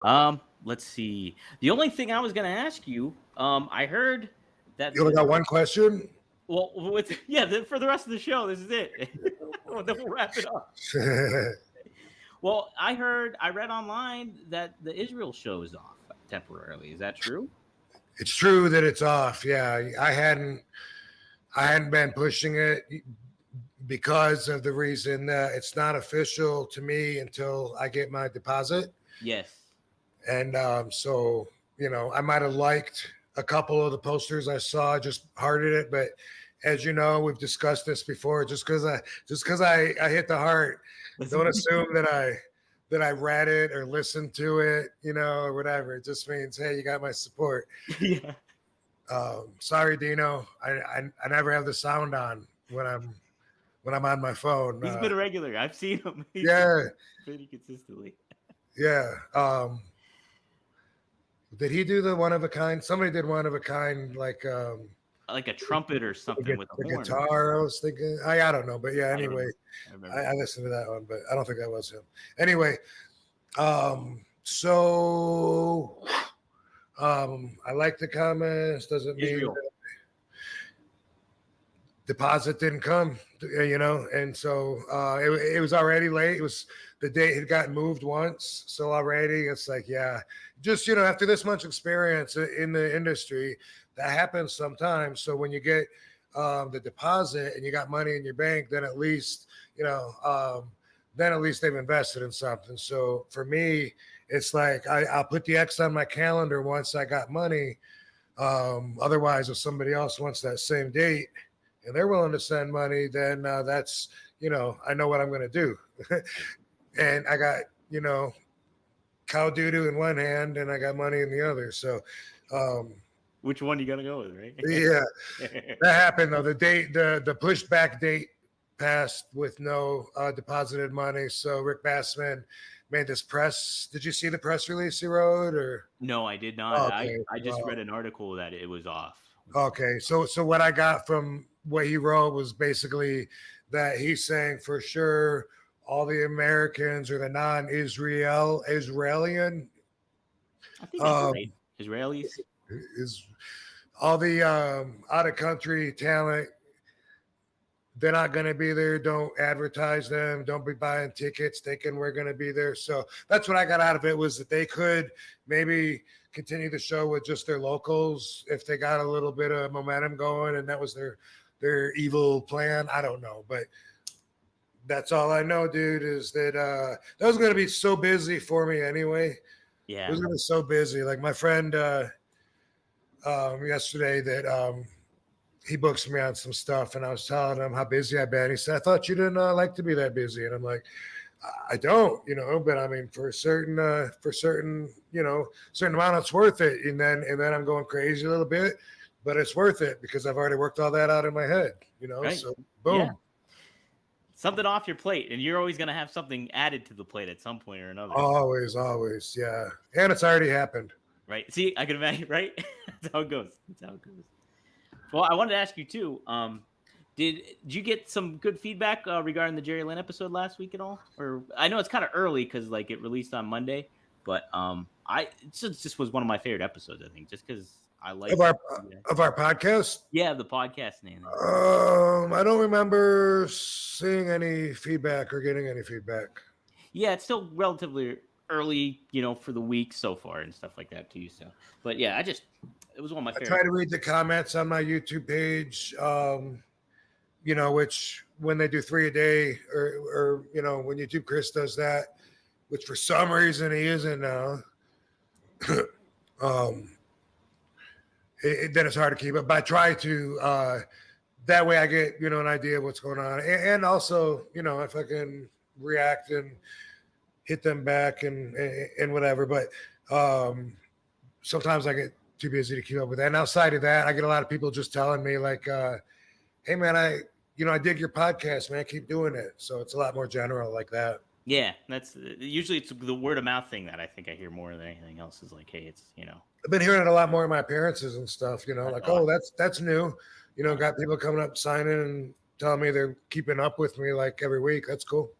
Let's see. The only thing I was going to ask you, I heard that You only got one question? well, with for the rest of the show, this is it. Well, then we'll wrap it up. Well, I read online that the Israel show is off temporarily. Is that true? It's true that it's off. Yeah, I hadn't been pushing it because of the reason that it's not official to me until I get my deposit. Yes. And so, I might have liked a couple of the posters I saw, just hearted it. But as you know, we've discussed this before. Just because I hit the heart, don't assume that I read it or listened to it, or whatever. It just means, hey, you got my support. Yeah. Sorry, Dino. I never have the sound on when I'm on my phone. He's been a regular. I've seen him. Yeah, Pretty consistently. yeah. Did he do the one of a kind? Somebody did one of a kind, like Like a trumpet or something with a the horn. guitar. I was thinking. I don't know, but yeah. Anyway, I I listened to that one, but I don't think that was him. Anyway, so I like the comments. Doesn't mean Israel. deposit didn't come, and so it was already late. It was the date had gotten moved once, so already it's like, yeah, just after this much experience in the industry, that happens sometimes. So when you get the deposit and you got money in your bank, then at least they've invested in something. So for me, it's like I'll put the X on my calendar once I got money. Otherwise, if somebody else wants that same date and they're willing to send money, then that's, I know what I'm going to do. And I got, cow doo-doo in one hand and I got money in the other. So, which one you got to go with, right? Yeah, that happened though. The pushed back date passed with no deposited money. So Rick Bassman made this press. Did you see the press release he wrote, or? No, I did not. Okay, I just read an article that it was off. Okay, so what I got from what he wrote was basically that he's saying for sure all the Americans or the Israelian I think that's right. Israelis is all the out of country talent. They're not going to be there. Don't advertise them. Don't be buying tickets thinking we're going to be there. So that's what I got out of it, was that they could maybe continue the show with just their locals if they got a little bit of momentum going, and that was their evil plan. I don't know, but that's all I know, dude, is that that was going to be so busy for me anyway. Yeah. It was going to be so busy. Like my friend yesterday that he books me on some stuff, and I was telling him how busy I've been. He said, I thought you didn't like to be that busy. And I'm like, I don't, but I mean, for a certain, certain amount, it's worth it. And then I'm going crazy a little bit, but it's worth it because I've already worked all that out in my head, Right. So boom. Yeah. Something off your plate, and you're always going to have something added to the plate at some point or another. Always. Yeah. And it's already happened. Right. See, I can imagine, right? That's how it goes. Well, I wanted to ask you too. Did you get some good feedback regarding the Jerry Lynn episode last week at all? Or I know it's kind of early because like it released on Monday, but it just was one of my favorite episodes. I think just because I like of our podcast. Yeah, the podcast name. I don't remember seeing any feedback or getting any feedback. Yeah, it's still relatively early, for the week so far and stuff like that too. So, but yeah, it was one of my favorites. I try to read the comments on my YouTube page, which when they do 3 a day or when YouTube Chris does that, which for some reason he isn't now, then it's hard to keep it. But I try to, that way I get, an idea of what's going on. And also, if I can react and hit them back and whatever. But sometimes I get too busy to keep up with that. And outside of that, I get a lot of people just telling me like, hey man, I dig your podcast, man. Keep doing it. So it's a lot more general like that. Yeah, that's usually it's the word of mouth thing that I think I hear more than anything else is like, hey, it's I've been hearing it a lot more in my appearances and stuff, like, oh, that's new. Got people coming up signing and telling me they're keeping up with me like every week. That's cool.